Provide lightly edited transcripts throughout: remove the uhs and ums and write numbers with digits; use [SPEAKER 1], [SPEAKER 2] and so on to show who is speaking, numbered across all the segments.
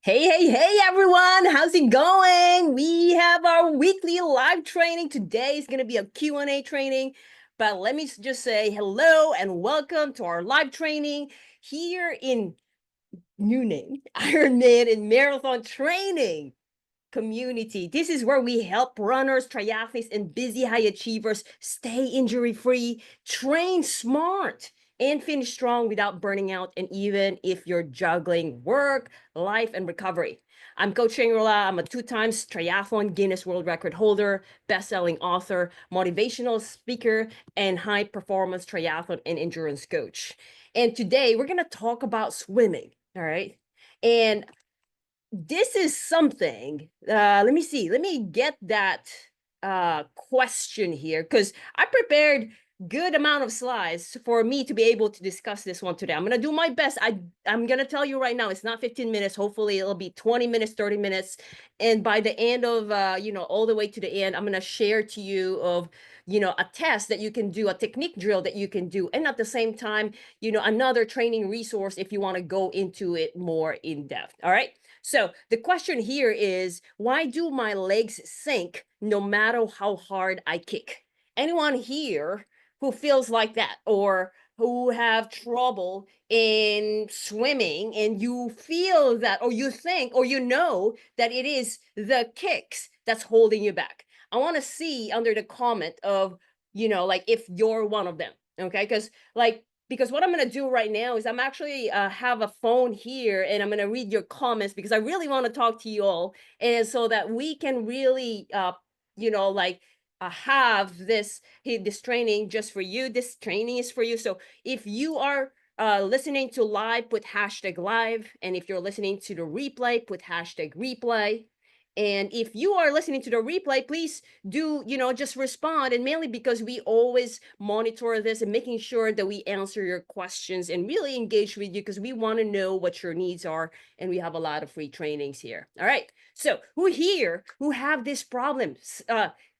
[SPEAKER 1] Hey, everyone. How's it going? We have our weekly live training. Today is going to be a Q&A training, but let me just say hello and welcome to our live training here in new name, Ironman and Marathon Training Community. This is where we help runners, triathletes, and busy high achievers stay injury-free, train smart, and finish strong without burning out, and even if you're juggling work, life, and recovery. I'm Coach Shangri-La. I'm a two-times triathlon Guinness World Record holder, best-selling author, motivational speaker, and high-performance triathlon and endurance coach. And today we're going to talk about swimming, all right? And this is something, let me see, let me get that question here, because I prepared good amount of slides for me to be able to discuss this one today. I'm going to do my best. I'm going to tell you right now, it's not 15 minutes. Hopefully it'll be 20 minutes, 30 minutes. And by the end of, all the way to the end, I'm going to share to you of, a test that you can do, a technique drill that you can do. And at the same time, another training resource if you want to go into it more in depth. All right. So the question here is, why do my legs sink no matter how hard I kick? Anyone here who feels like that, or who have trouble in swimming and you feel that, or you think, or that it is the kicks that's holding you back? I want to see under the comment of, like if you're one of them, okay? Because what I'm going to do right now is I'm actually have a phone here, and I'm going to read your comments because I really want to talk to you all, and so that we can really have this training just for you. This training is for you. So if you are listening to live, put hashtag live, and if you're listening to the replay, put hashtag replay. And if you are listening to the replay, please do, just respond. And mainly because we always monitor this and making sure that we answer your questions and really engage with you, because we want to know what your needs are. And we have a lot of free trainings here. All right. So who have these problems?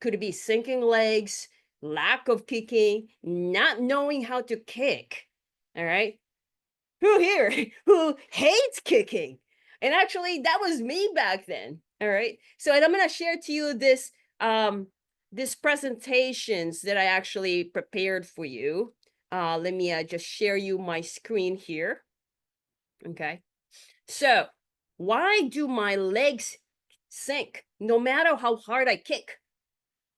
[SPEAKER 1] Could it be sinking legs, lack of kicking, not knowing how to kick? All right. Who here who hates kicking? And actually, that was me back then. All right. So, and I'm going to share to you this presentations that I actually prepared for you. Let me just share you my screen here. Okay. So, why do my legs sink no matter how hard I kick?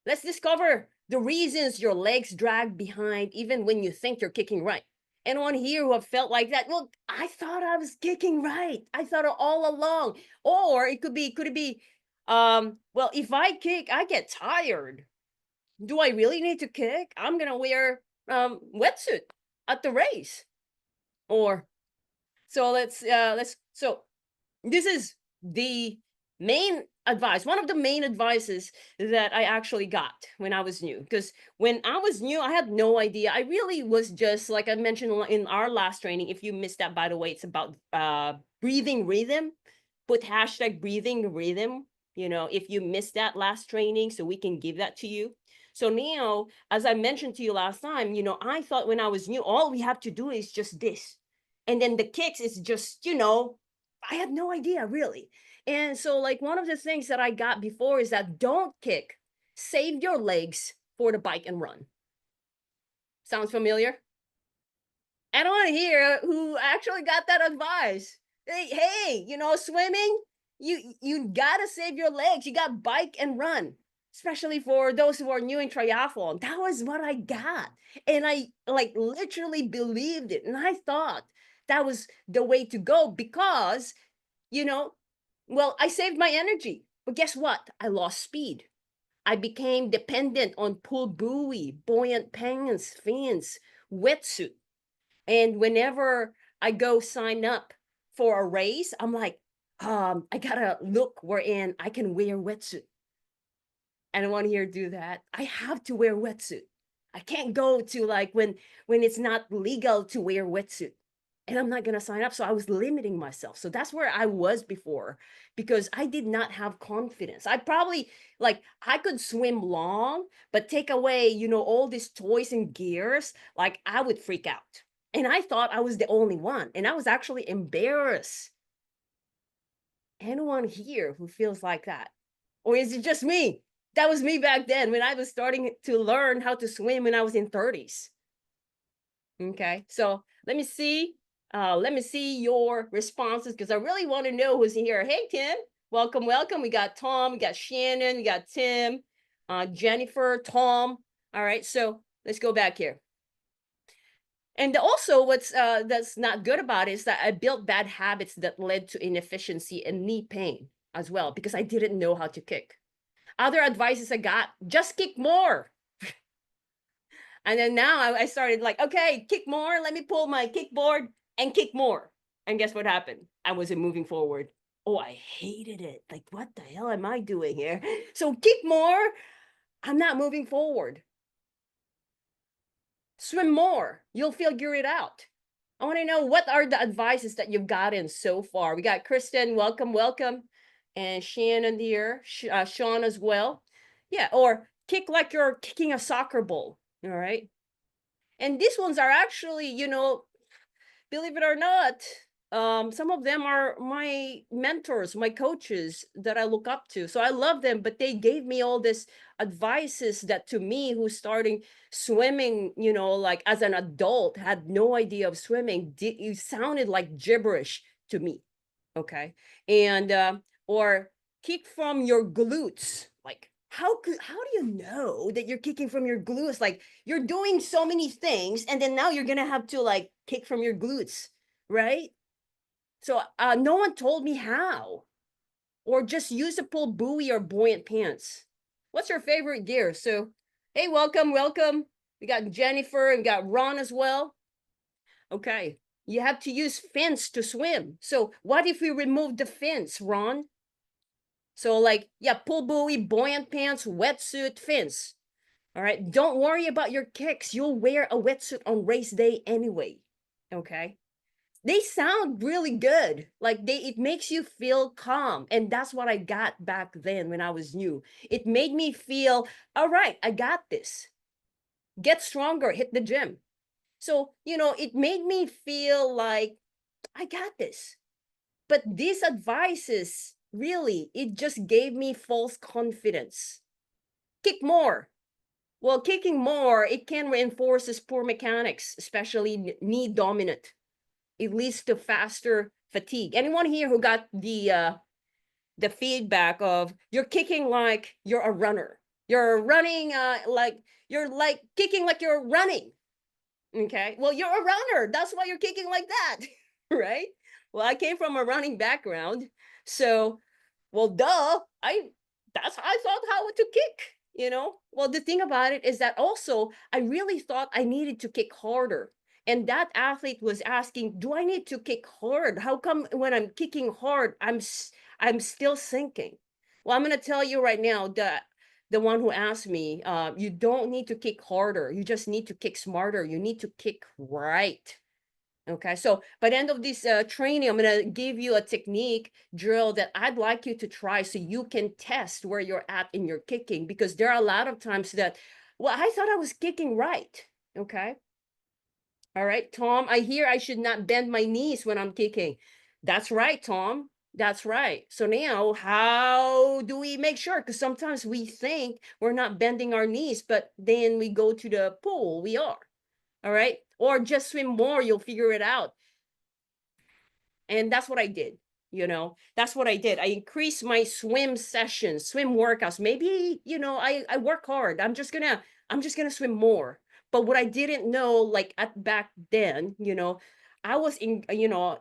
[SPEAKER 1] Let's discover the reasons your legs drag behind even when you think you're kicking right. Anyone here who have felt like that? Well, I thought I was kicking right. I thought it all along. Or could it be, well, if I kick, I get tired. Do I really need to kick? I'm gonna wear wetsuit at the race. Or so this is the main advice, one of the main advices that I actually got when I was new. Because when I was new, I had no idea. I really was just, like I mentioned in our last training, if you missed that, by the way, it's about breathing rhythm. Put hashtag breathing rhythm, if you missed that last training, so we can give that to you. So now, as I mentioned to you last time, I thought when I was new, all we have to do is just this. And then the kicks is just, I had no idea really. And so, like, one of the things that I got before is that don't kick, save your legs for the bike and run. Sounds familiar? Anyone here who actually got that advice? Hey, swimming, you gotta save your legs. You got bike and run, especially for those who are new in triathlon. That was what I got, and I like literally believed it, and I thought that was the way to go because, well, I saved my energy, but guess what? I lost speed. I became dependent on pull buoy, buoyant pants, fins, wetsuit. And whenever I go sign up for a race, I'm like, I gotta look wherein I can wear wetsuit. I don't want to hear do that. I have to wear wetsuit. I can't go to like when it's not legal to wear wetsuit. And I'm not gonna sign up. So I was limiting myself. So that's where I was before, because I did not have confidence. I probably like I could swim long, but take away, all these toys and gears, like I would freak out. And I thought I was the only one. And I was actually embarrassed. Anyone here who feels like that? Or is it just me? That was me back then when I was starting to learn how to swim when I was in 30s. Okay, so let me see. Let me see your responses because I really want to know who's here. Hey, Tim, welcome, welcome. We got Tom, we got Shannon, we got Tim, Jennifer, Tom. All right, so let's go back here. And also, what's that's not good about it is that I built bad habits that led to inefficiency and knee pain as well because I didn't know how to kick. Other advices I got: just kick more. And then now I started like, okay, kick more. Let me pull my kickboard and kick more. And guess what happened? I wasn't moving forward. Oh, I hated it. Like, what the hell am I doing here? So kick more. I'm not moving forward. Swim more. You'll figure it out. I want to know what are the advices that you've gotten so far. We got Kristen, welcome, welcome. And Shannon here, Sean as well. Yeah, or kick like you're kicking a soccer ball. All right. And these ones are actually, believe it or not, some of them are my mentors, my coaches that I look up to. So I love them, but they gave me all this advices that to me, who's starting swimming, like as an adult, had no idea of swimming. It sounded like gibberish to me. Okay. And or kick from your glutes. Like, how do you know that you're kicking from your glutes? Like, you're doing so many things, and then now you're gonna have to like kick from your glutes, right? So no one told me how. Or just use a pull buoy or buoyant pants. What's your favorite gear? So, hey, welcome, welcome. We got Jennifer and got Ron as well. Okay. You have to use fins to swim. So what if we remove the fins, Ron? So like, yeah, pull buoy, buoyant pants, wetsuit, fins. All right. Don't worry about your kicks. You'll wear a wetsuit on race day anyway. Okay. They sound really good. Like it makes you feel calm. And that's what I got back then when I was new. It made me feel, all right, I got this. Get stronger, hit the gym. So, it made me feel like I got this. But these advices, really, it just gave me false confidence. Kick more. Well, kicking more, it can reinforces poor mechanics, especially knee dominant. It leads to faster fatigue. Anyone here who got the feedback of you're kicking like you're a runner? You're running like you're like kicking like you're running. Okay. Well, you're a runner. That's why you're kicking like that. Right? Well, I came from a running background. So, well, duh. That's how I thought how to kick. Well, the thing about it is that also I really thought I needed to kick harder. And that athlete was asking, do I need to kick hard? How come when I'm kicking hard, I'm still sinking? Well, I'm gonna tell you right now that the one who asked me, you don't need to kick harder. You just need to kick smarter. You need to kick right. Okay, so by the end of this training, I'm going to give you a technique drill that I'd like you to try so you can test where you're at in your kicking, because there are a lot of times that, well, I thought I was kicking right. Okay. All right, Tom, I hear I should not bend my knees when I'm kicking. That's right, Tom. That's right. So now, how do we make sure? Because sometimes we think we're not bending our knees, but then we go to the pool, we are. All right. Or just swim more, you'll figure it out. And that's what I did. That's what I did. I increased my swim sessions, swim workouts. Maybe, I work hard. I'm just gonna swim more. But what I didn't know, like at back then, I was in,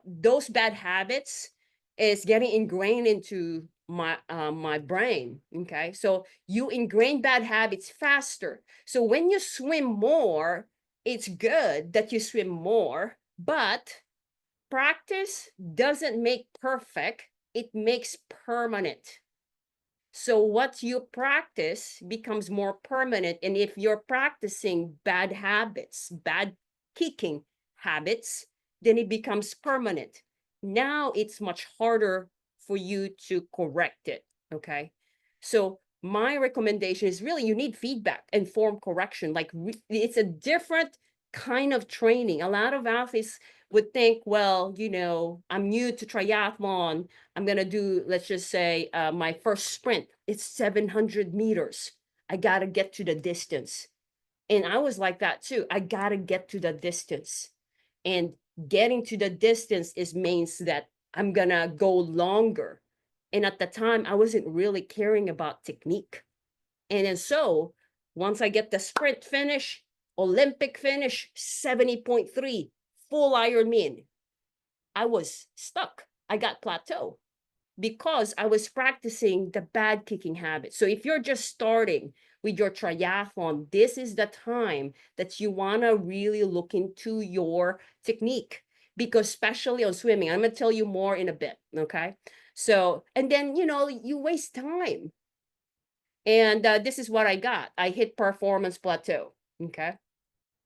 [SPEAKER 1] those bad habits is getting ingrained into my brain. Okay. So you ingrain bad habits faster. So when you swim more, it's good that you swim more, but practice doesn't make perfect, it makes permanent. So what you practice becomes more permanent. And if you're practicing bad habits, bad kicking habits, then it becomes permanent. Now it's much harder for you to correct it. Okay. So my recommendation is really you need feedback and form correction. Like it's a different kind of training. A lot of athletes would think, well, I'm new to triathlon. I'm going to do, let's just say, my first sprint. It's 700 meters. I got to get to the distance. And I was like that too. I got to get to the distance. And getting to the distance means that I'm going to go longer. And at the time, I wasn't really caring about technique. And then so once I get the sprint finish, Olympic finish, 70.3, full Ironman, I was stuck. I got plateaued because I was practicing the bad kicking habit. So if you're just starting with your triathlon, this is the time that you want to really look into your technique, because especially on swimming, I'm going to tell you more in a bit. Okay. So, and then, you waste time. And this is what I got. I hit performance plateau. Okay.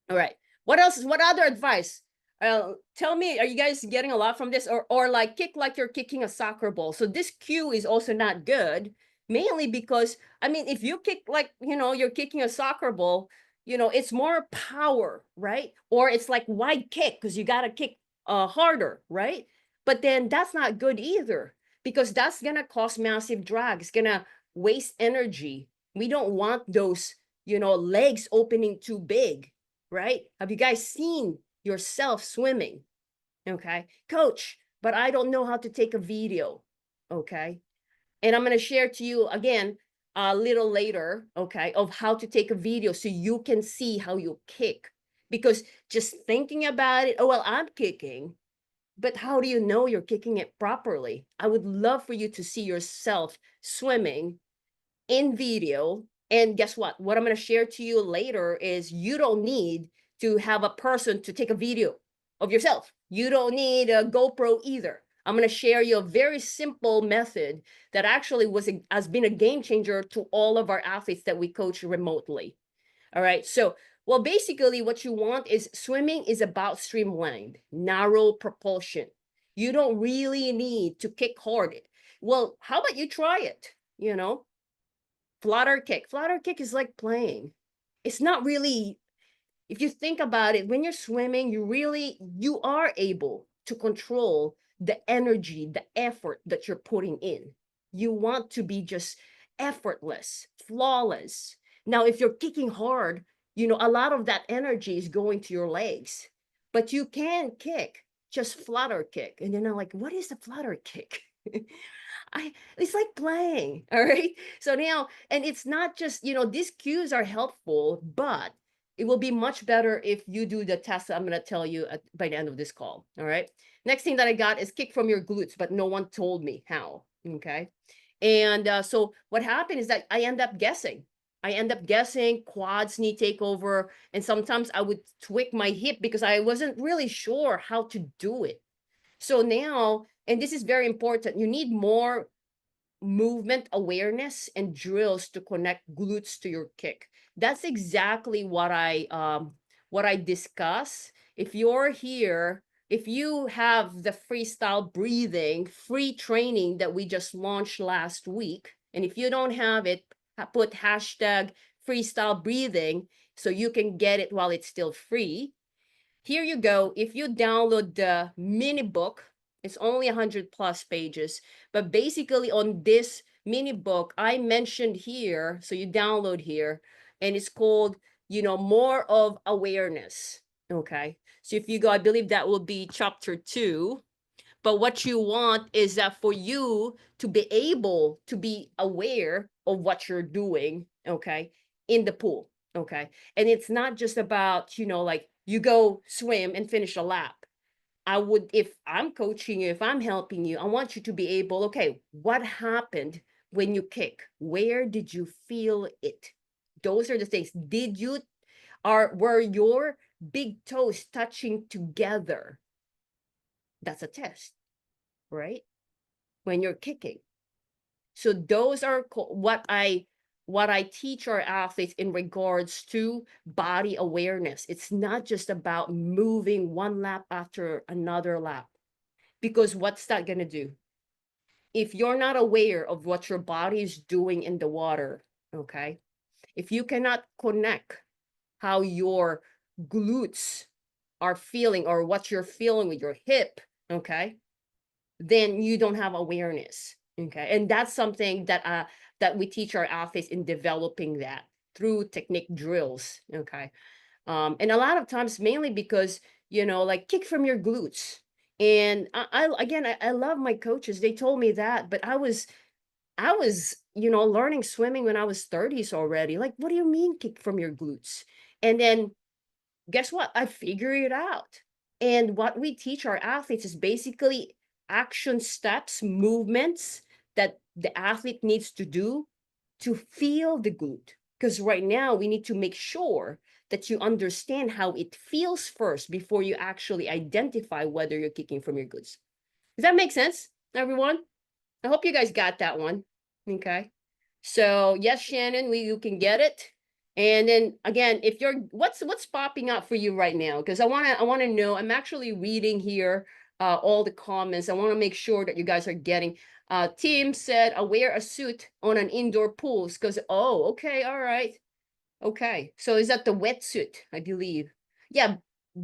[SPEAKER 1] All right. What else? What other advice? Tell me, are you guys getting a lot from this? Or like kick like you're kicking a soccer ball? So this cue is also not good, mainly because, I mean, if you kick like, you're kicking a soccer ball, it's more power, right? Or it's like wide kick because you got to kick harder, right? But then that's not good either, because that's going to cause massive drag. It's going to waste energy. We don't want those, legs opening too big, right? Have you guys seen yourself swimming? Okay, coach, but I don't know how to take a video. Okay, and I'm going to share to you again a little later, okay, of how to take a video so you can see how you kick. Because just thinking about it, oh, well, I'm kicking, but how do you know you're kicking it properly? I would love for you to see yourself swimming in video. And guess what? What I'm going to share to you later is you don't need to have a person to take a video of yourself. You don't need a GoPro either. I'm going to share you a very simple method that actually has been a game changer to all of our athletes that we coach remotely. All right. So, well, basically what you want is swimming is about streamlined, narrow propulsion. You don't really need to kick hard. Well, how about you try it? Flutter kick. Flutter kick is like playing. It's not really, if you think about it, when you're swimming, you are able to control the energy, the effort that you're putting in. You want to be just effortless, flawless. Now, if you're kicking hard, a lot of that energy is going to your legs, but you can kick, just flutter kick. And you're like, what is a flutter kick? It's like playing, all right? So now, and it's not just, these cues are helpful, but it will be much better if you do the test that I'm going to tell you by the end of this call, all right? Next thing that I got is kick from your glutes, but no one told me how, okay? And so what happened is that I end up guessing. Quads, knee takeover, and sometimes I would tweak my hip because I wasn't really sure how to do it. So now, and this is very important, you need more movement awareness and drills to connect glutes to your kick. That's exactly what I discuss. If you're here, if you have the freestyle breathing free training that we just launched last week, and if you don't have it, put hashtag freestyle breathing so you can get it while it's still free. Here you go. If you download the mini book, it's only 100 plus pages, but basically on this mini book, I mentioned here, so you download here, and it's called, more of awareness. Okay. So if you go, I believe that will be chapter 2. But what you want is that for you to be able to be aware of what you're doing, okay, in the pool, okay? And it's not just about, like you go swim and finish a lap. If I'm coaching you, if I'm helping you, I want you to be able, okay, what happened when you kick? Where did you feel it? Those are the things. Were your big toes touching together? That's a test, right? When you're kicking. So those are what I teach our athletes in regards to body awareness. It's not just about moving one lap after another lap, because what's that going to do? If you're not aware of what your body is doing in the water, okay? If you cannot connect how your glutes are feeling, or what you're feeling with your hip, okay, then you don't have awareness. Okay. And that's something that we teach our athletes in developing that through technique drills. Okay. And a lot of times, mainly because, like kick from your glutes. And I love my coaches. They told me that, but I was learning swimming when I was 30s already. Like, what do you mean kick from your glutes? And then guess what? I figured it out. And what we teach our athletes is basically action steps, movements that the athlete needs to do to feel the glute. Because right now we need to make sure that you understand how it feels first before you actually identify whether you're kicking from your glutes. Does that make sense, everyone? I hope you guys got that one. Okay. So yes, Shannon, you can get it. And then again, if you're what's popping up for you right now? Because I wanna know. I'm actually reading here all the comments. I want to make sure that you guys are getting. Tim said, "I wear a suit on an indoor pools." Because okay, all right, okay. So is that the wetsuit? I believe. Yeah,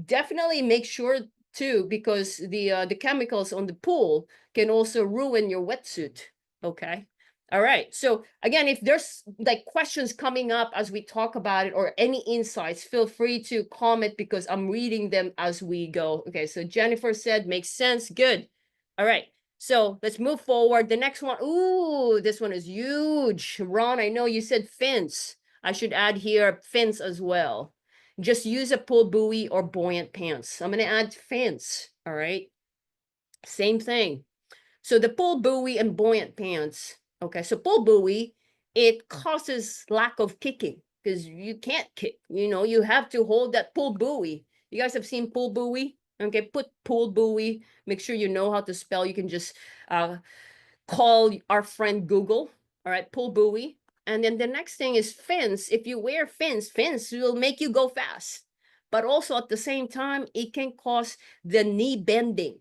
[SPEAKER 1] definitely make sure too, because the chemicals on the pool can also ruin your wetsuit. Okay. All right. So again, if there's like questions coming up as we talk about it, or any insights, feel free to comment, because I'm reading them as we go. Okay. So Jennifer said, makes sense. Good. All right. So let's move forward. The next one. Ooh, this one is huge. Ron, I know you said fins. I should add here fins as well. Just use a pull buoy or buoyant pants. I'm going to add fins. All right. Same thing. So the pull buoy and buoyant pants. Okay. So pull buoy, it causes lack of kicking because you can't kick. You have to hold that pull buoy. You guys have seen pull buoy? Okay. Put pull buoy. Make sure you know how to spell. You can just call our friend Google. All right. Pull buoy. And then the next thing is fins. If you wear fins, fins will make you go fast. But also at the same time, it can cause the knee bending,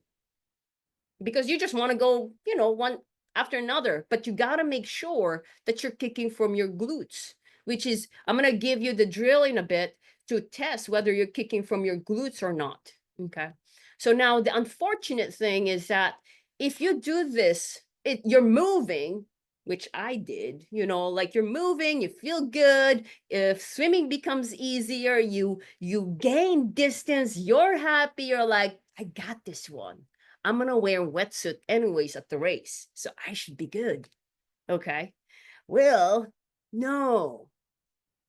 [SPEAKER 1] because you just want to go, one after another. But you got to make sure that you're kicking from your glutes, which is, I'm going to give you the drill in a bit to test whether you're kicking from your glutes or not. Okay. So now the unfortunate thing is that if you do this, you're moving, which I did, like you're moving, you feel good. If swimming becomes easier, you gain distance, you're happy, you're like, I got this one. I'm gonna wear wetsuit anyways at the race, so I should be good. Okay. Well, no.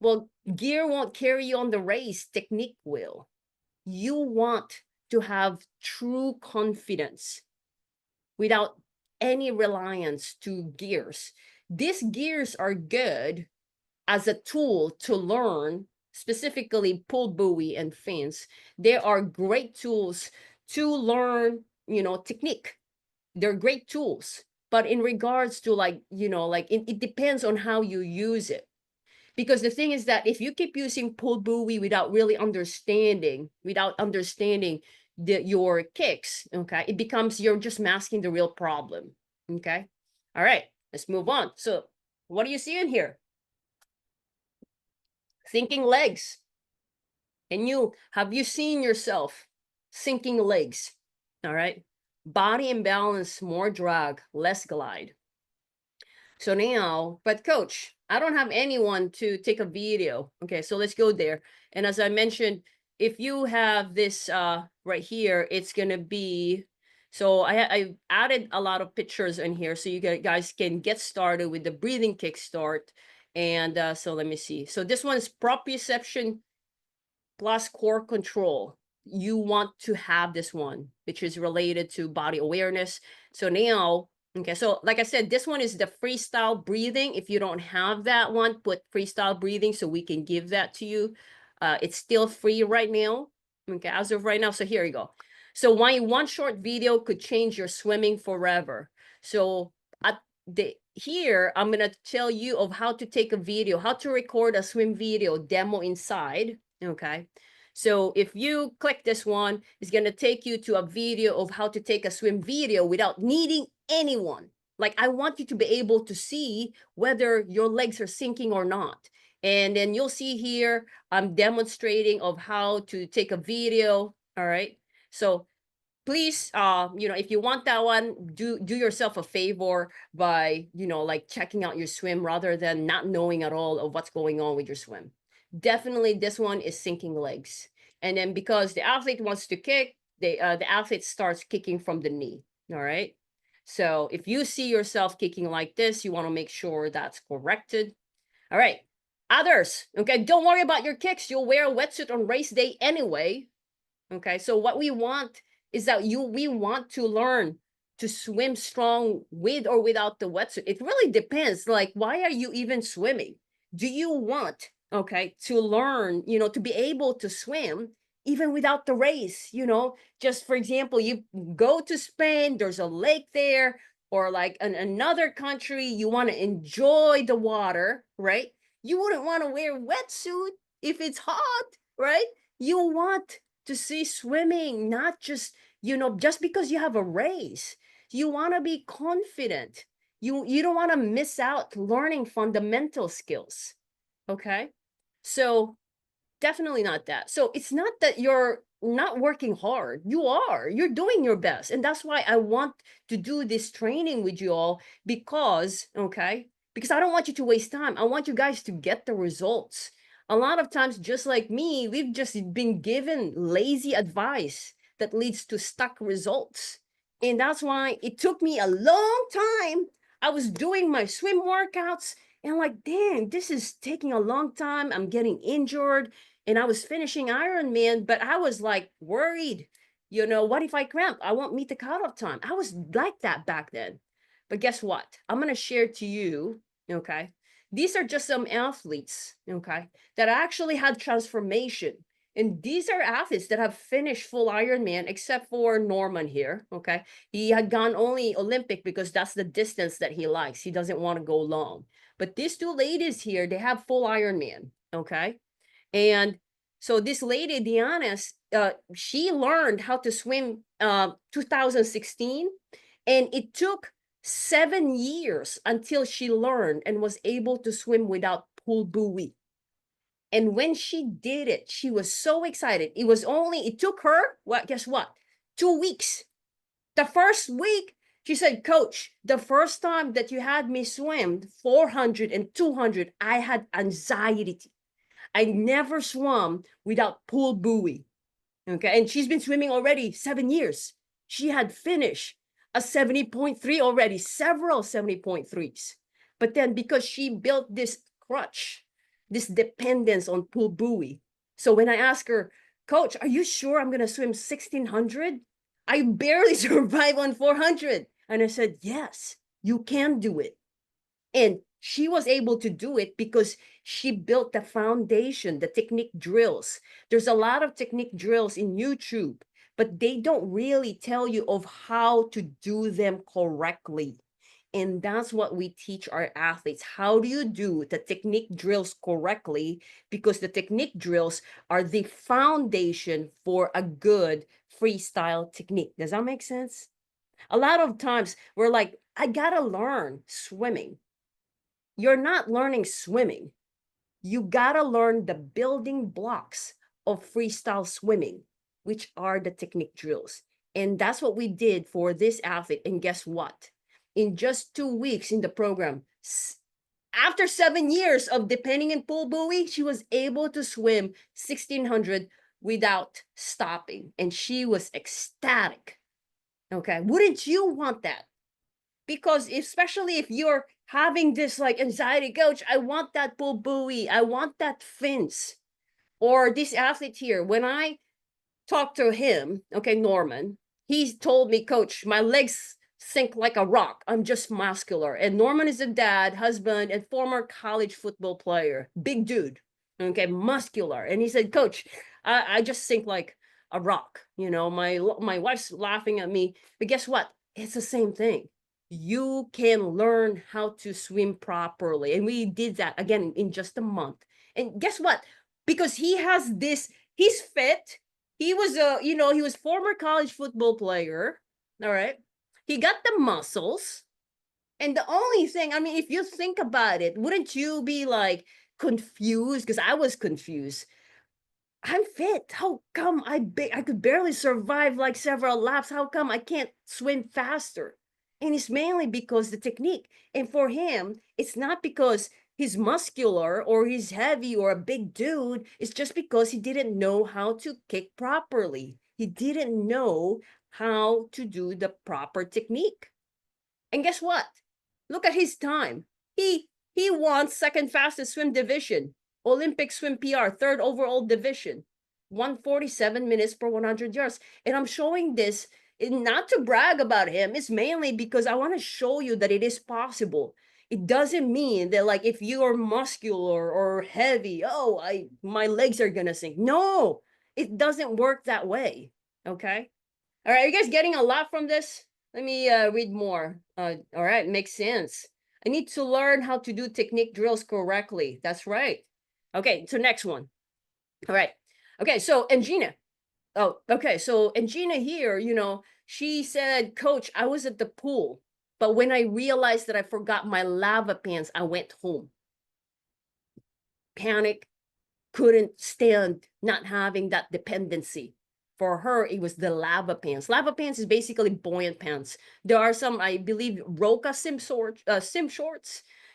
[SPEAKER 1] Well, gear won't carry you on the race, technique will. You want to have true confidence without any reliance to gears. These gears are good as a tool to learn, specifically pull buoy and fins. They are great tools to learn, technique. They're great tools. But in regards to it depends on how you use it. Because the thing is that if you keep using pull buoy without really understanding your kicks, okay, it becomes, you're just masking the real problem. Okay. All right, let's move on. So what do you see in here? Sinking legs. And have you seen yourself sinking legs? All right. Body imbalance, more drag, less glide. So now, but coach, I don't have anyone to take a video. Okay, so let's go there. And as I mentioned, if you have this right here, it's gonna be, so I added a lot of pictures in here so you guys can get started with the breathing kickstart. And so let me see. So this one's proprioception plus core control. You want to have this one, which is related to body awareness. So now, okay, so like I said, this one is the freestyle breathing. If you don't have that one, put freestyle breathing so we can give that to you. It's still free right now, okay, as of right now. So here you go. So one short video could change your swimming forever. So here, I'm going to tell you of how to take a video, how to record a swim video demo inside. Okay. So if you click this one, it's going to take you to a video of how to take a swim video without needing anyone. Like, I want you to be able to see whether your legs are sinking or not. And then you'll see here, I'm demonstrating of how to take a video. All right. So please, if you want that one, do yourself a favor by, like checking out your swim rather than not knowing at all of what's going on with your swim. Definitely this one is sinking legs. And then because the athlete wants to kick, the athlete starts kicking from the knee. All right. So if you see yourself kicking like this, you want to make sure that's corrected. All right. Others, okay, don't worry about your kicks. You'll wear a wetsuit on race day anyway. Okay, so what we want is that we want to learn to swim strong with or without the wetsuit. It really depends. Like, why are you even swimming? Do you want, okay, to learn, to be able to swim even without the race? Just for example, you go to Spain, there's a lake there, or like in another country, you want to enjoy the water, right? You wouldn't want to wear a wetsuit if it's hot, right? You want to see swimming, not just because you have a race. You want to be confident. You don't want to miss out learning fundamental skills. Okay? So definitely not that. So it's not that you're not working hard. You are. You're doing your best. And that's why I want to do this training with you all because, okay? Because I don't want you to waste time. I want you guys to get the results. A lot of times, just like me, we've just been given lazy advice that leads to stuck results. And that's why it took me a long time. I was doing my swim workouts and I'm like, dang, this is taking a long time. I'm getting injured. And I was finishing Ironman, but I was like worried, what if I cramp? I won't meet the cutoff time. I was like that back then. But guess what? I'm going to share to you, okay? These are just some athletes, okay, that actually had transformation. And these are athletes that have finished full Ironman, except for Norman here, okay? He had gone only Olympic because that's the distance that he likes. He doesn't want to go long. But these two ladies here, they have full Ironman, okay? And so this lady, Diana, she learned how to swim 2016, and it took 7 years until she learned and was able to swim without pool buoy. And when she did it, she was so excited. It took her, guess what? 2 weeks. The first week, she said, Coach, the first time that you had me swim 400 and 200, I had anxiety. I never swam without pool buoy. Okay. And she's been swimming already 7 years. She had finished a 70.3 already, several 70.3s. But then because she built this crutch, this dependence on pool buoy. So when I asked her, Coach, are you sure I'm going to swim 1600? I barely survive on 400. And I said, yes, you can do it. And she was able to do it because she built the foundation, the technique drills. There's a lot of technique drills in YouTube, but they don't really tell you of how to do them correctly. And that's what we teach our athletes. How do you do the technique drills correctly? Because the technique drills are the foundation for a good freestyle technique. Does that make sense? A lot of times we're like, I gotta learn swimming. You're not learning swimming. You gotta learn the building blocks of freestyle swimming, which are the technique drills. And that's what we did for this athlete. And guess what? In just 2 weeks in the program, after 7 years of depending on pool buoy, she was able to swim 1600 without stopping. And she was ecstatic. Okay. Wouldn't you want that? Because especially if you're having this like anxiety, Coach, I want that pool buoy, I want that fins. Or this athlete here, when I talked to him, okay, Norman, he told me, Coach, my legs sink like a rock. I'm just muscular. And Norman is a dad, husband, and former college football player. Big dude, okay, muscular. And he said, Coach, I just sink like a rock. My wife's laughing at me. But guess what? It's the same thing. You can learn how to swim properly. And we did that again in just a month. And guess what? Because he has this, he's fit. He was he was former college football player. All right. He got the muscles. And the only thing, I mean, if you think about it, wouldn't you be like confused? Because I was confused. I'm fit. How come I could barely survive like several laps? How come I can't swim faster? And it's mainly because the technique. And for him, it's not because he's muscular or he's heavy or a big dude. It's just because he didn't know how to kick properly. He didn't know how to do the proper technique. And guess what? Look at his time. He won second fastest swim division, Olympic swim PR, third overall division, 147 minutes per 100 yards. And I'm showing this not to brag about him. It's mainly because I want to show you that it is possible. It doesn't mean that like if you are muscular or heavy, oh, my legs are gonna sink. No, it doesn't work that way. Okay. All right, are you guys getting a lot from this? Let me read more. All right, makes sense. I need to learn how to do technique drills correctly. That's right. Okay, so next one. All right. Okay, so Angina. Oh, okay. So Angina here, she said, Coach, I was at the pool, but when I realized that I forgot my lava pants, I went home. Panic, couldn't stand not having that dependency. For her, it was the lava pants. Lava pants is basically buoyant pants. There are some, I believe, Roka sim shorts.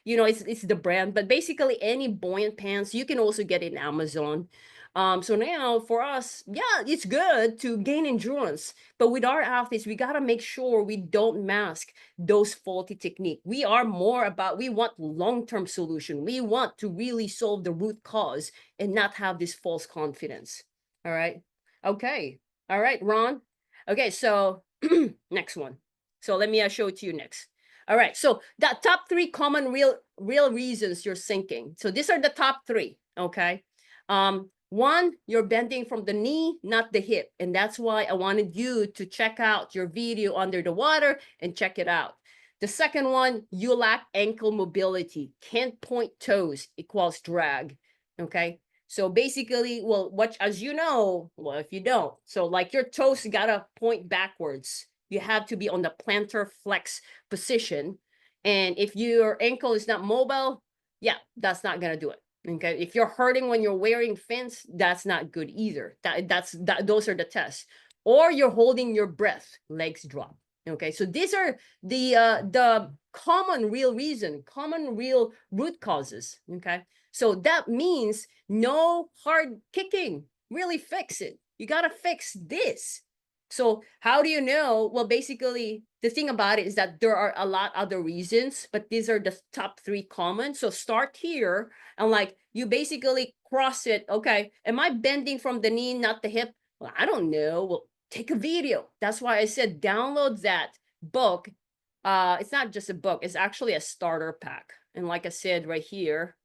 [SPEAKER 1] It's the brand, but basically any buoyant pants you can also get in Amazon. So now for us, yeah, it's good to gain endurance, but with our athletes, we gotta make sure we don't mask those faulty technique. We are more about we want long-term solution. We want to really solve the root cause and not have this false confidence. All right. Okay. All right, Ron. Okay, so next one. So let me show it to you next. All right. So the top 3 common real reasons you're sinking. So these are the top 3. Okay. One, you're bending from the knee, not the hip. And that's why I wanted you to check out your video under the water and check it out. The second one, you lack ankle mobility. Can't point toes equals drag. Okay. So basically, well, as you know, well, if you don't, so like your toes gotta point backwards. You have to be on the plantar flex position. And if your ankle is not mobile, yeah, that's not gonna do it. Okay, if you're hurting when you're wearing fins, that's not good either. Those are the tests. Or you're holding your breath, legs drop. Okay, so these are the common real root causes. Okay, so that means no hard kicking. Really fix it. You gotta fix this. So how do you know? Well, basically, the thing about it is that there are a lot other reasons, but these are the top 3 common. So start here and like you basically cross it. Okay, am I bending from the knee, not the hip? Well, I don't know. Well, take a video. That's why I said download that book. It's not just a book, it's actually a starter pack. And like I said right here,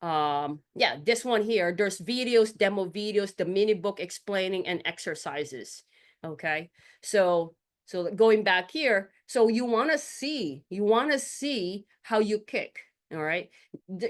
[SPEAKER 1] yeah, this one here, there's videos, demo videos, the mini book explaining and exercises. Okay, so going back here, so you want to see how you kick. All right,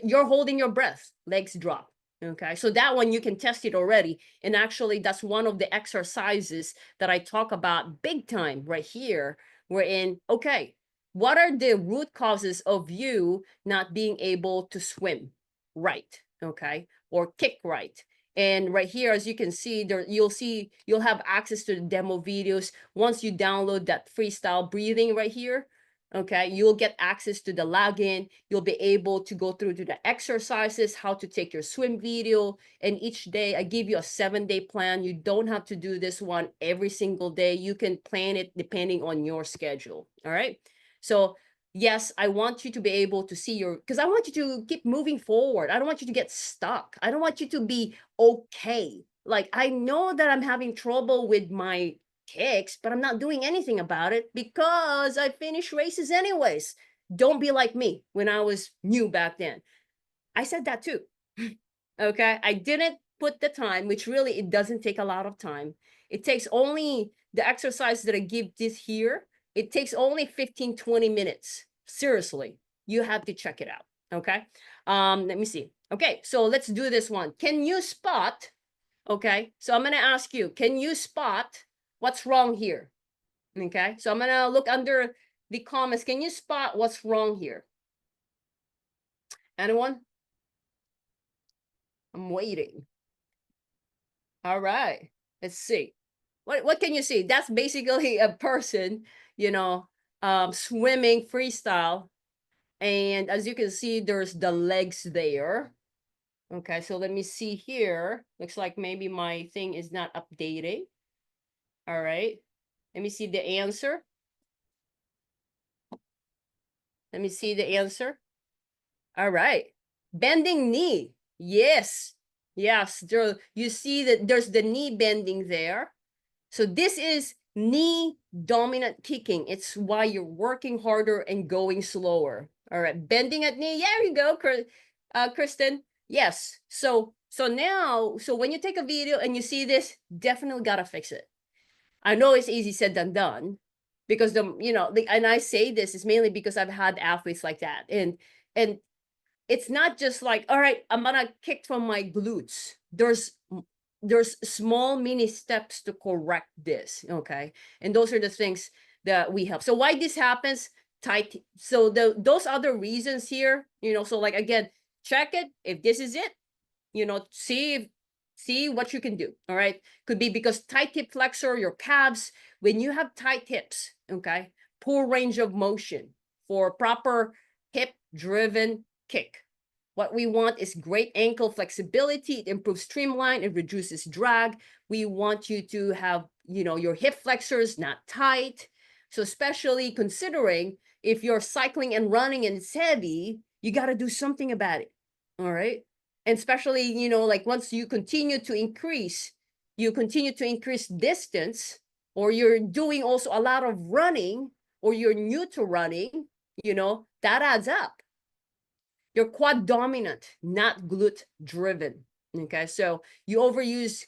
[SPEAKER 1] you're holding your breath, legs drop. Okay, so that one you can test it already, and actually that's one of the exercises that I talk about big time right here. We're in, okay, what are the root causes of you not being able to swim right? Okay, or kick right? And right here, as you can see, there you'll have access to the demo videos once you download that freestyle breathing right here. Okay, you'll get access to the login. You'll be able to go through to the exercises, how to take your swim video, and each day I give you a 7-day plan. You don't have to do this one every single day. You can plan it depending on your schedule. All right, so yes, I want you to be able to see because I want you to keep moving forward. I don't want you to get stuck. I don't want you to be okay. Like, I know that I'm having trouble with my kicks, but I'm not doing anything about it because I finish races anyways. Don't be like me when I was new back then. I said that too. Okay, I didn't put the time, which really it doesn't take a lot of time. It takes only the exercise that I give this here. It takes only 15-20 minutes. Seriously, you have to check it out. Okay, let me see. Okay, so let's do this one. Can you spot? Okay, so I'm gonna ask you, can you spot what's wrong here? Okay, so I'm gonna look under the comments. Can you spot what's wrong here? Anyone? I'm waiting. All right, let's see. What can you see? That's basically a person, you know, swimming freestyle. And as you can see, there's the legs there. Okay, so let me see here. Looks like maybe my thing is not updating. All right, let me see the answer. Let me see the answer. All right, bending knee. Yes, yes. There, you see that there's the knee bending there. So this is knee dominant kicking. It's why you're working harder and going slower. All right, bending at knee. There you go, Kristen. Yes. So now, so when you take a video and you see this, definitely gotta fix it. I know it's easy said than done, because and I say this is mainly because I've had athletes like that, and it's not just like, all right, I'm gonna kick from my glutes. There's small mini steps to correct this, okay? And those are the things that we help. So why this happens, tight. So those other reasons here, so like, again, check it. If this is it, see what you can do. All right. Could be because tight hip flexor, your calves, when you have tight hips, okay, poor range of motion for proper hip driven kick. What we want is great ankle flexibility. It improves streamline. It reduces drag. We want you to have, your hip flexors not tight. So especially considering if you're cycling and running and it's heavy, you got to do something about it. All right. And especially, like once you continue to increase distance, or you're doing also a lot of running, or you're new to running, that adds up. You're quad dominant, not glute driven. Okay, so you overuse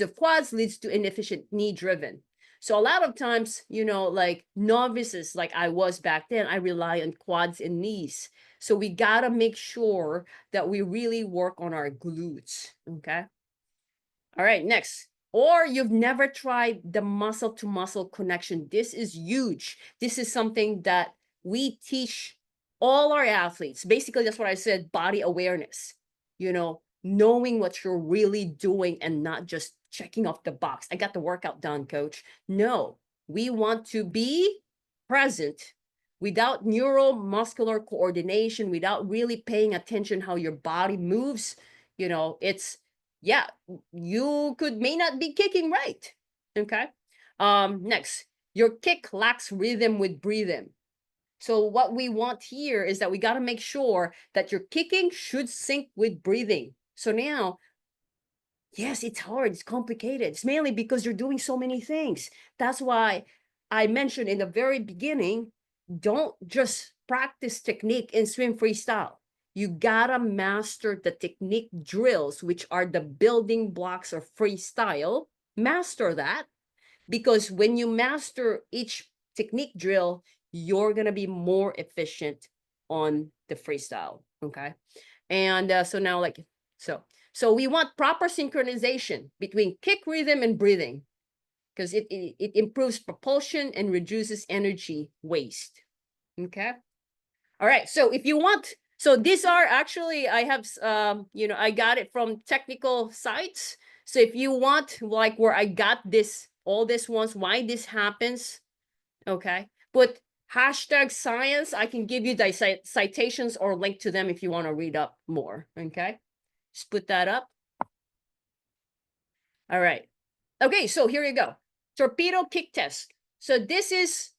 [SPEAKER 1] of quads leads to inefficient knee driven. So a lot of times, like novices, like I was back then, I rely on quads and knees. So we gotta make sure that we really work on our glutes. Okay. All right, next. Or you've never tried the muscle to muscle connection. This is huge. This is something that we teach all our athletes. Basically, that's what I said, body awareness, knowing what you're really doing and not just checking off the box. I got the workout done, coach. No, we want to be present without neuromuscular coordination, without really paying attention how your body moves. It's, yeah, you may not be kicking right. Okay. Next, your kick lacks rhythm with breathing. So what we want here is that we got to make sure that your kicking should sync with breathing. So now, yes, it's hard, it's complicated. It's mainly because you're doing so many things. That's why I mentioned in the very beginning, don't just practice technique in swim freestyle. You gotta master the technique drills, which are the building blocks of freestyle. Master that, because when you master each technique drill, you're going to be more efficient on the freestyle. Okay. And so now, like, so we want proper synchronization between kick rhythm and breathing, because it improves propulsion and reduces energy waste. Okay. All right. So if you want, so these are actually, I have, I got it from technical sites. So if you want, like, where I got this, all this ones, why this happens, okay, put hashtag science. I can give you the citations or link to them if you want to read up more. Okay, just put that up. All right. Okay, so here you go. Torpedo kick test. So this is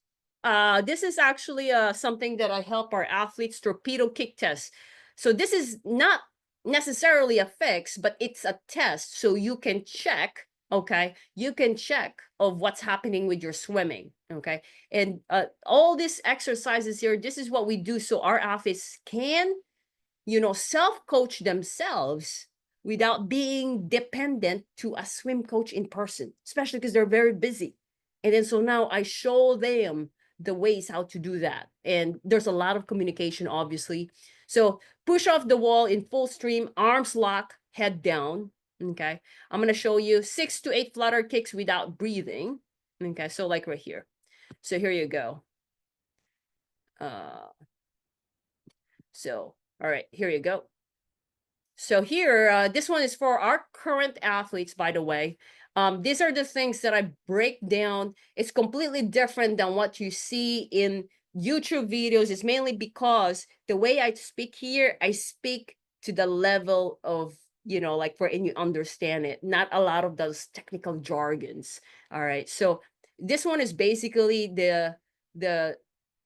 [SPEAKER 1] actually something that I help our athletes, torpedo kick test. So this is not necessarily a fix, but it's a test, so you can check. Okay, you can check of what's happening with your swimming. Okay, and all these exercises here, this is what we do so our athletes can, self-coach themselves without being dependent to a swim coach in person, especially because they're very busy. And then so now I show them the ways how to do that. And there's a lot of communication, obviously. So push off the wall in full stream, arms lock, head down. Okay. I'm going to show you 6 to 8 flutter kicks without breathing. Okay. So like right here. So here you go. So, all right, here you go. So here, this one is for our current athletes, by the way. These are the things that I break down. It's completely different than what you see in YouTube videos. It's mainly because the way I speak here, I speak to the level of, like and you understand it, not a lot of those technical jargons. All right. So this one is basically the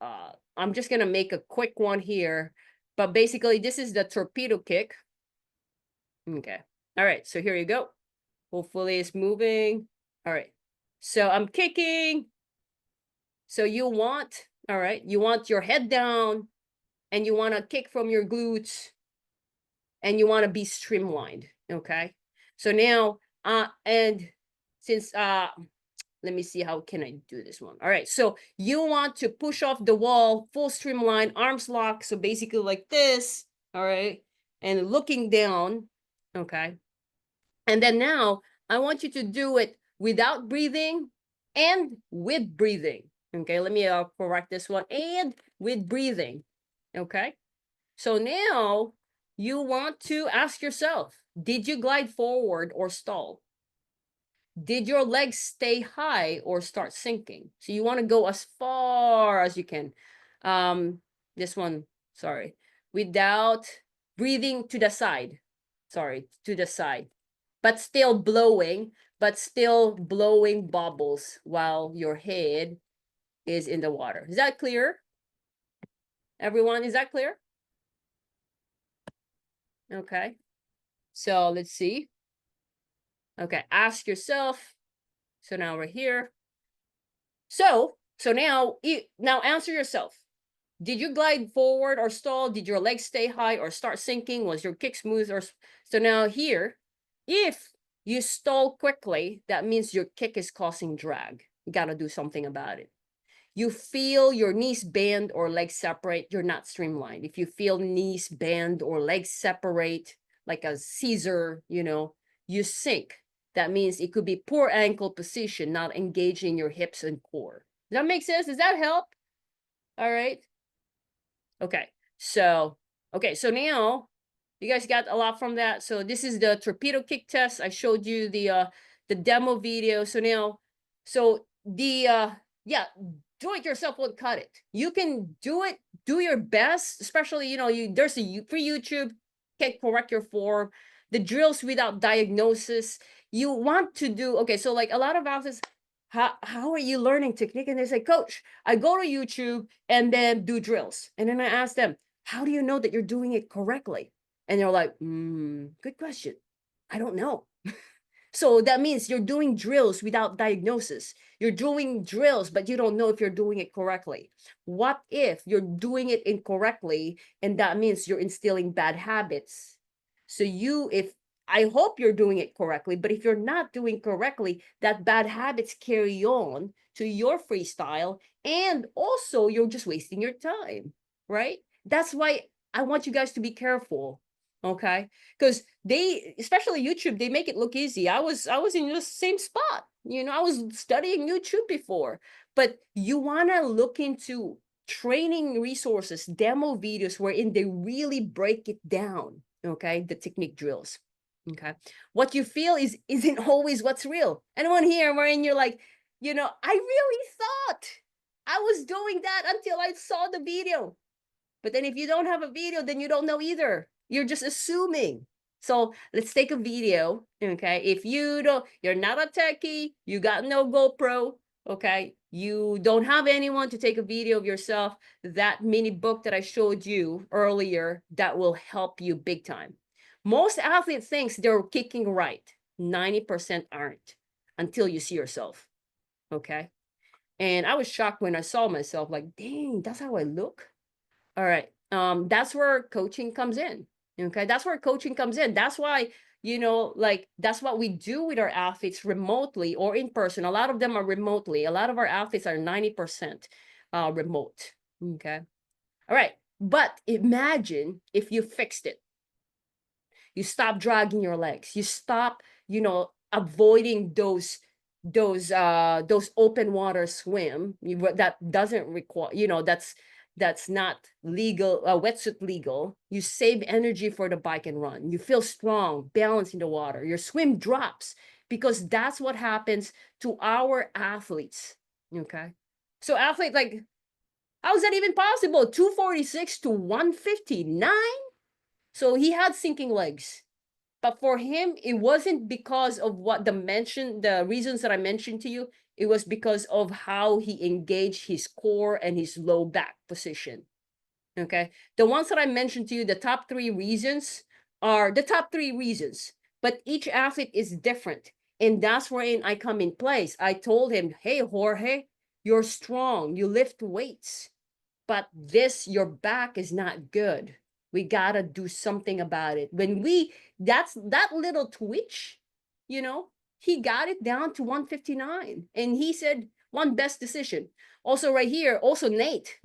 [SPEAKER 1] I'm just gonna make a quick one here, but basically this is the torpedo kick. Okay. All right. So here you go. Hopefully it's moving. All right. So I'm kicking. So you want, all right, you want your head down and you want to kick from your glutes and you want to be streamlined. Okay. So now, and since, let me see, how can I do this one? All right. So you want to push off the wall, full streamline, arms locked. So basically like this. All right. And looking down. Okay. And then now I want you to do it without breathing and with breathing. Okay, let me correct this one. And with breathing. Okay. So now you want to ask yourself, did you glide forward or stall? Did your legs stay high or start sinking? So you want to go as far as you can. This one, sorry, without breathing to the side. Sorry, to the side, but still blowing bubbles while your head is in the water. Is that clear? Everyone, is that clear? Okay. So let's see. Okay, ask yourself. So now we're here. So now answer yourself. Did you glide forward or stall? Did your legs stay high or start sinking? Was your kick smooth? Or so now here, if you stall quickly, that means your kick is causing drag. You got to do something about it. You feel your knees bend or legs separate, you're not streamlined. If you feel knees bend or legs separate like a Caesar, you sink. That means it could be poor ankle position, not engaging your hips and core. Does that make sense? Does that help? All right. Okay. So now you guys got a lot from that. So this is the torpedo kick test. I showed you the demo video. So now, yeah, do it yourself won't cut it. You can do it, do your best, especially, there's a free YouTube, can correct your form, the drills without diagnosis. You want to do, okay, so like a lot of athletes, how are you learning technique? And they say, coach, I go to YouTube and then do drills. And then I ask them, how do you know that you're doing it correctly? And they're like, good question. I don't know. So that means you're doing drills without diagnosis. You're doing drills, but you don't know if you're doing it correctly. What if you're doing it incorrectly, and that means you're instilling bad habits? So if I hope you're doing it correctly, but if you're not doing correctly, that bad habits carry on to your freestyle, and also you're just wasting your time, right? That's why I want you guys to be careful. Okay, because especially YouTube, they make it look easy. I was in the same spot. I was studying YouTube before, but you want to look into training resources, demo videos wherein they really break it down. Okay, the technique drills. Okay, what you feel isn't always what's real. Anyone here wherein you're like, I really thought I was doing that until I saw the video. But then if you don't have a video, then you don't know either. You're just assuming. So let's take a video, okay? If you're not a techie, you got no GoPro, okay? You don't have anyone to take a video of yourself, that mini book that I showed you earlier, that will help you big time. Most athletes think they're kicking right. 90% aren't until you see yourself, okay? And I was shocked when I saw myself, like, dang, that's how I look? All right. That's where coaching comes in. Okay. That's where coaching comes in. That's why, that's what we do with our athletes remotely or in person. A lot of them are remotely. A lot of our athletes are 90% remote. Okay. All right. But imagine if you fixed it. You stop dragging your legs. You stop, avoiding those open water swim that doesn't require, that's not legal, wetsuit legal, you save energy for the bike and run. You feel strong, balanced in the water. Your swim drops because that's what happens to our athletes. Okay. So athlete, like, how is that even possible? 246 to 159? So he had sinking legs. But for him, it wasn't because of what the reasons that I mentioned to you. It was because of how he engaged his core and his low back position. Okay. The ones that I mentioned to you, the top 3 reasons are the top 3 reasons, but each athlete is different. And that's wherein I come in place. I told him, hey, Jorge, you're strong. You lift weights, but your back is not good. We gotta do something about it. That's that little twitch, you know, he got it down to 159. And he said, one best decision. Also right here, also Nate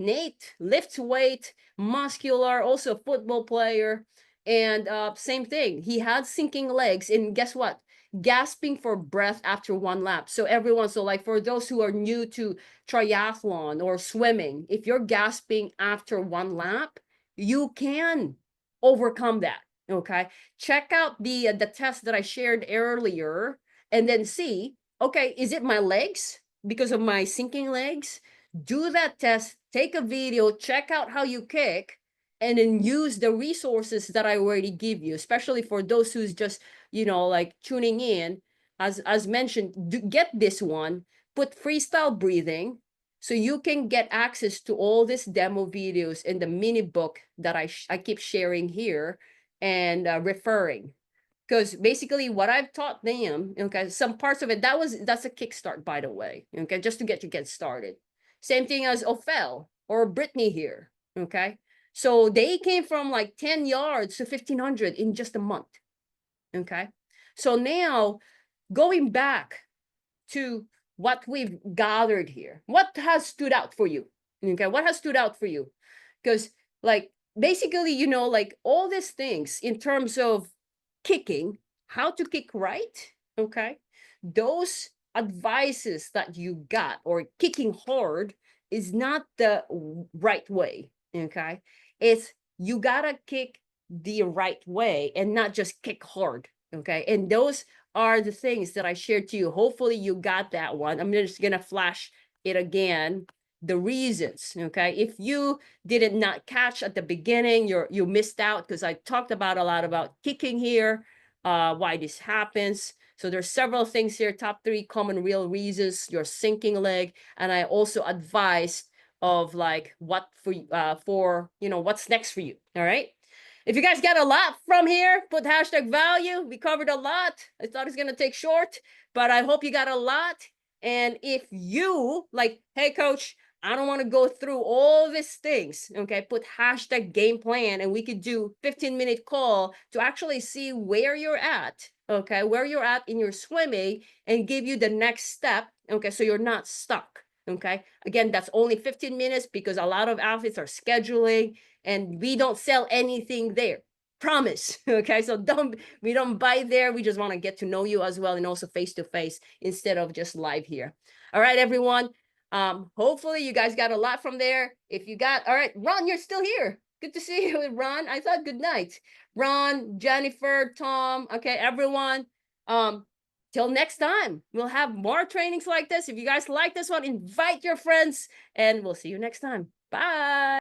[SPEAKER 1] lifts weight, muscular, also a football player. And same thing, he had sinking legs. And guess what? Gasping for breath after one lap. So everyone, so like for those who are new to triathlon or swimming, if you're gasping after one lap, you can overcome that. Okay. Check out the test that I shared earlier and then see, okay, is it my legs because of my sinking legs? Do that test, take a video, check out how you kick, and then use the resources that I already give you, especially for those who's just, like tuning in. As mentioned, get this one, put freestyle breathing, so you can get access to all these demo videos in the mini book that I keep sharing here and referring. Because basically what I've taught them, okay, some parts of it, that's a kickstart, by the way, okay, just to get started. Same thing as Ophel or Brittany here, okay? So they came from like 10 yards to 1,500 in just a month, okay? So now going back to what we've gathered here, what has stood out for you? Okay, what has stood out for you? Because like basically, like all these things in terms of kicking, how to kick right, okay? Those advices that you got, or kicking hard, is not the right way, okay? It's you gotta kick the right way and not just kick hard, okay? And those are the things that I shared to you. Hopefully you got that one. I'm just gonna flash it again. The reasons, okay? If you did not catch at the beginning, you missed out, because I talked about a lot about kicking here, why this happens. So there's several things here, top 3 common real reasons, your sinking leg. And I also advised of like what for what's next for you. All right. If you guys got a lot from here, put hashtag value. We covered a lot. I thought it's going to take short, but I hope you got a lot. And if you like, hey, coach, I don't want to go through all these things, okay, put hashtag game plan, and we could do 15-minute call to actually see where you're at, okay, where you're at in your swimming, and give you the next step, okay, so you're not stuck, okay. Again, that's only 15 minutes because a lot of athletes are scheduling, and we don't sell anything there. Promise. Okay. So we don't buy there. We just want to get to know you as well, and also face to face instead of just live here. All right, everyone. Hopefully you guys got a lot from there. If you got, all right, Ron, you're still here. Good to see you, Ron. I thought good night. Ron, Jennifer, Tom. Okay, everyone. Till next time, we'll have more trainings like this. If you guys like this one, invite your friends, and we'll see you next time. Bye.